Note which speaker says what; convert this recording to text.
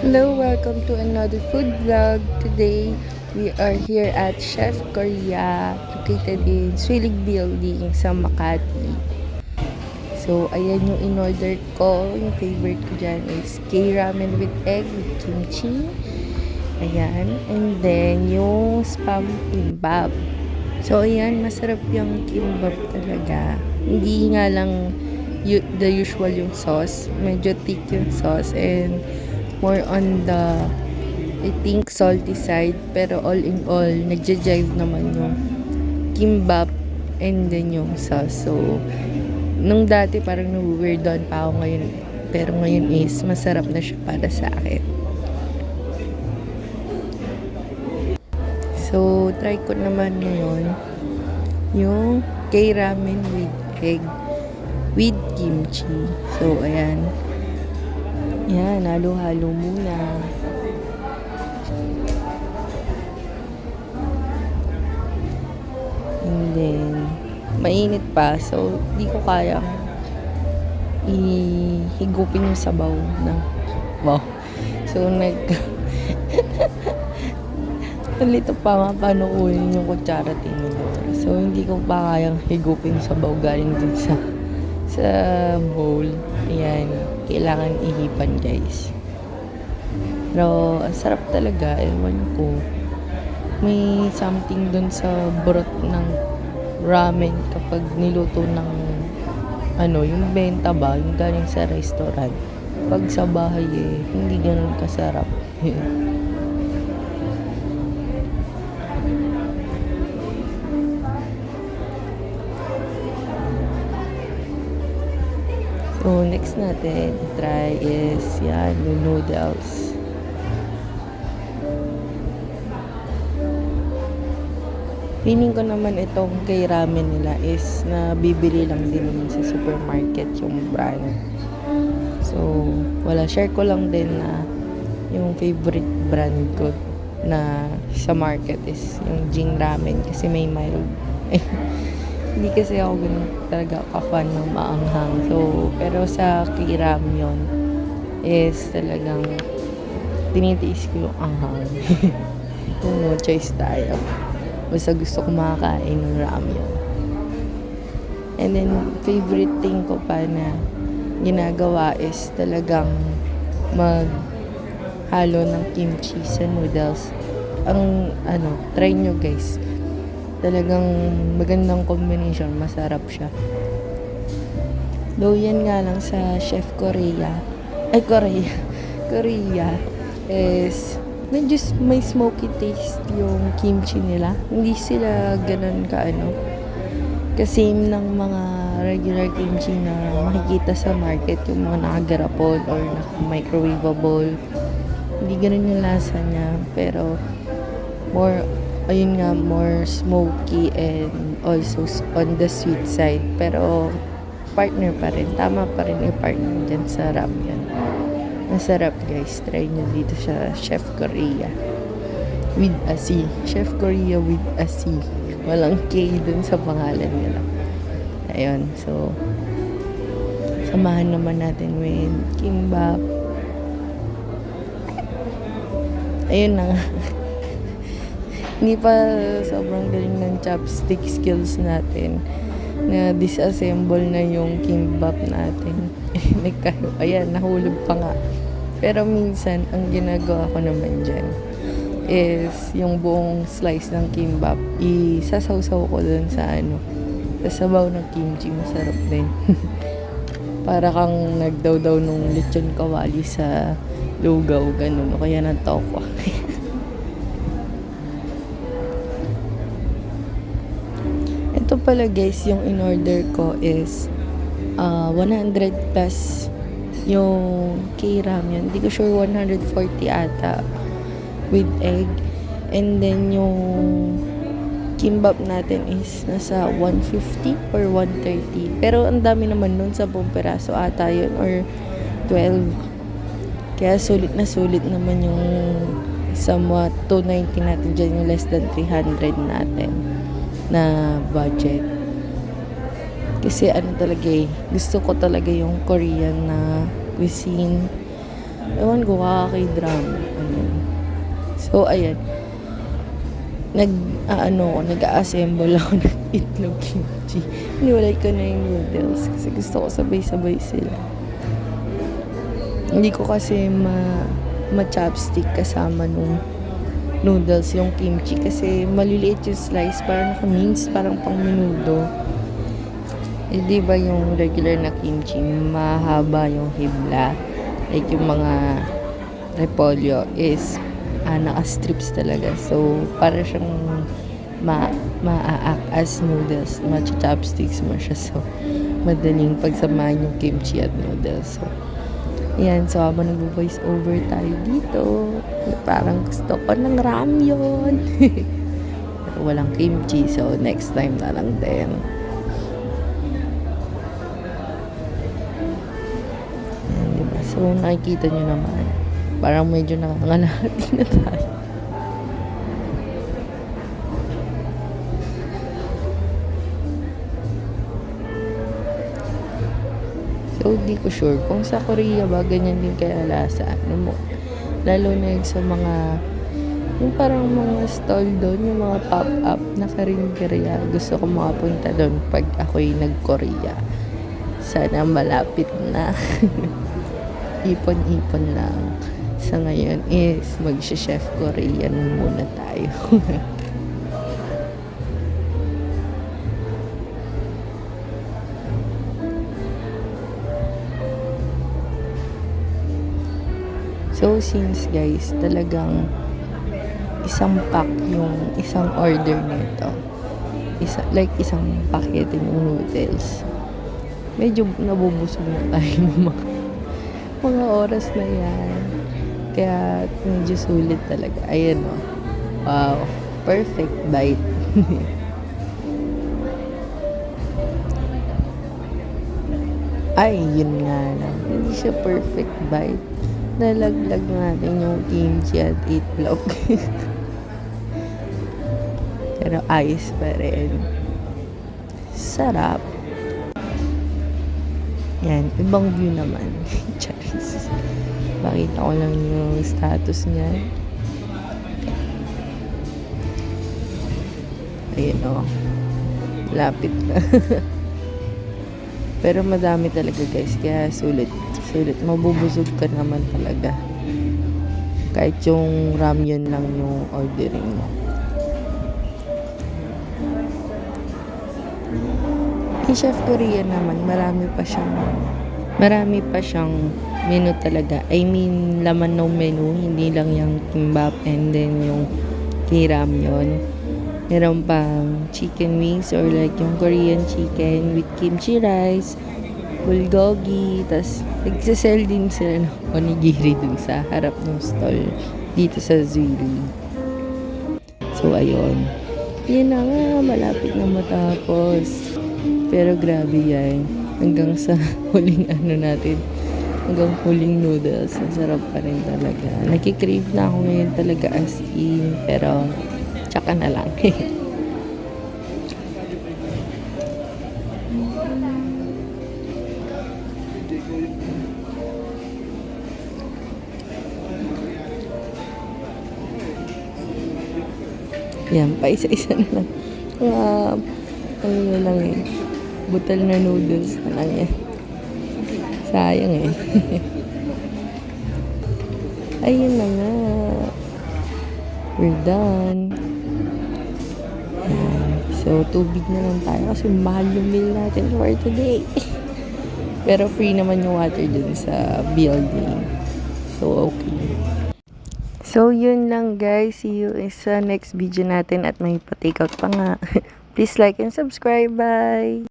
Speaker 1: Hello, welcome to another food vlog. Today, we are here at Chef Korea, located in Swilig Building sa Makati. So, ayan yung in-order ko. Yung favorite ko dyan is K-ramen with egg with kimchi. Ayan. And then, yung spam kimbap. So, ayan, masarap yung kimbap talaga. Hindi nga lang the usual yung sauce. Medyo thick yung sauce and more on the I think salty side, pero all in all nagja-jive naman yung kimbap and then yung sauce. So nung dati parang na-weirdoan pa ako ngayon, pero ngayon is masarap na siya para sa akin. So try ko naman ngayon yung K-ramen with egg with kimchi. So ayan, yan, halo-halo muna. And then, mainit pa. So, di ko kayang ihigupin yung sabaw ng wow. So, nalito pa nga paano kunin yung kutsara tinidor. So, hindi ko pa kayang higupin yung sabaw galing dun sa bowl. Ayan, kailangan ihipan guys. Pero ang sarap talaga, ewan ko, may something dun sa broth ng ramen kapag niluto ng yung benta ba, yung galing sa restaurant. Pag sa bahay hindi ganun kasarap. So, next natin try is yan, yung noodles. Feeling ko naman itong K-ramen nila is na bibili lang din naman sa supermarket yung brand. So, share ko lang din na yung favorite brand ko na sa market is yung Jing Ramen kasi may mild. Hindi kasi ako ganun talaga ka-fan ng maanghang. So, pero sa K-ramyun is talagang tinitiis ko yung anghang. Kung no choice tayo. Basta gusto ko makakain ng ramyun. And then, favorite thing ko pa na ginagawa is talagang maghalo ng kimchi sa noodles. Ang try nyo guys. Talagang magandang combination, masarap siya. Though yan nga lang sa Chef Korea is medyo may smoky taste yung kimchi nila. Hindi sila ganun kasi ng mga regular kimchi na makikita sa market, yung mga nakagarapon or microwavable. Hindi ganun yung lasa niya, pero more smoky and also on the sweet side. Pero partner pa rin. Tama pa rin i-partner dyan sa ramyun. Masarap guys. Try nyo dito sa Chef Korea. With a C. Chef Korea with a C. Walang K dun sa pangalan nila. Ayun. So, samahan naman natin with kimbap. Ayun na nga. Hindi pa sobrang galing ng chopstick skills natin na disassemble na yung kimbap natin. Ayan, nahulog pa nga. Pero minsan, ang ginagawa ko naman dyan is yung buong slice ng kimbap, isasawsaw ko dun sa sa sabaw ng kimchi. Masarap din. Para kang nagdaw-daw nung lechon kawali sa lugaw, ganun. O kaya ng tokwa. Ito pala guys, yung in-order ko is 100 plus yung K-ramyun. Hindi ko sure, 140 ata with egg. And then yung kimbap natin is nasa 150 or 130. Pero ang dami naman nun, sa buong peraso ata yun or 12. Kaya sulit naman yung somewhat 290 natin dyan, yung less than 300 natin na budget. Kasi talaga gusto ko talaga yung Korean na cuisine Ewan ko, kaka-K-drama. Ano. So, ayan. Nag-a-assemble ako ng itlog kimchi. Iniwalay ko na yung noodles kasi gusto ko sabay-sabay sila. Hindi ko kasi ma-chopstick kasama nung noodles yung kimchi kasi maliliit yung slice, parang naka-mince, parang pang menudo. Eh, di ba yung regular na kimchi, mahaba yung hibla. Like yung mga repolyo is naka-strips talaga. So, para siyang ma-act as noodles. Macha-chopsticks mo siya. So, madaling pagsamahan yung kimchi at noodles. So, yan. So, habang nag-voice over tayo dito, parang gusto ko ng ramyun. Pero walang kimchi. So, next time na lang din. Yan, diba? So, nakikita nyo naman. Parang medyo nakangalahati na tayo. So, di ko sure kung sa Korea ba ganyan din kaya lasa. Ano mo? Lalo na yung sa mga yung parang mga stall doon, yung mga pop-up na karinderya. Gusto ko makapunta doon pag ako'y nag-Korea. Sana malapit na. Ipon-ipon lang. Sa ngayon is mag-chef Korean muna tayo. So, since guys, talagang isang pack yung isang order nito. Isang packet yung noodles. Medyo nabubusog na tayo mga oras na yan. Kaya medyo sulit talaga. Ayan o. Wow. Perfect bite. Ay, yun nga lang. Hindi siya perfect bite. Nalaglag natin yung kimchi at itlog. Pero ayos pa rin. Sarap. Yan. Ibang view naman. Charis. Bakita ko lang yung status niya. Ayan o. Lapit na. Pero madami talaga guys. Kaya sulit. Mabubusog ka naman talaga. Kahit yung ramyun lang yung ordering mo. Yung Chef Korea naman, marami pa siyang menu talaga. I mean, laman ng menu, hindi lang yung kimbap and then yung K-ramyun. Meron pang chicken wings or like yung Korean chicken with kimchi rice, bulgogi, tas nagsisell din sila ng onigiri dun sa harap ng stall dito sa Zwillig. So, ayun. Yun na nga, malapit na matapos. Pero grabe yan. Hanggang sa huling hanggang huling noodles. Ang sarap pa rin talaga. Nakikrave na ako ngayon talaga as in. Pero, tsaka na lang. Yan, pa isa-isa na lang. Ano na lang eh. Butal na noodles na lang yan. Sayang eh. Ayun na nga. We're done. Yan. So, tubig na lang tayo kasi mahal yung meal natin for today. Pero free naman yung water dun sa building. So, okay. So, yun lang guys. See you sa next video natin at may pa-take out pa nga. Please like and subscribe. Bye!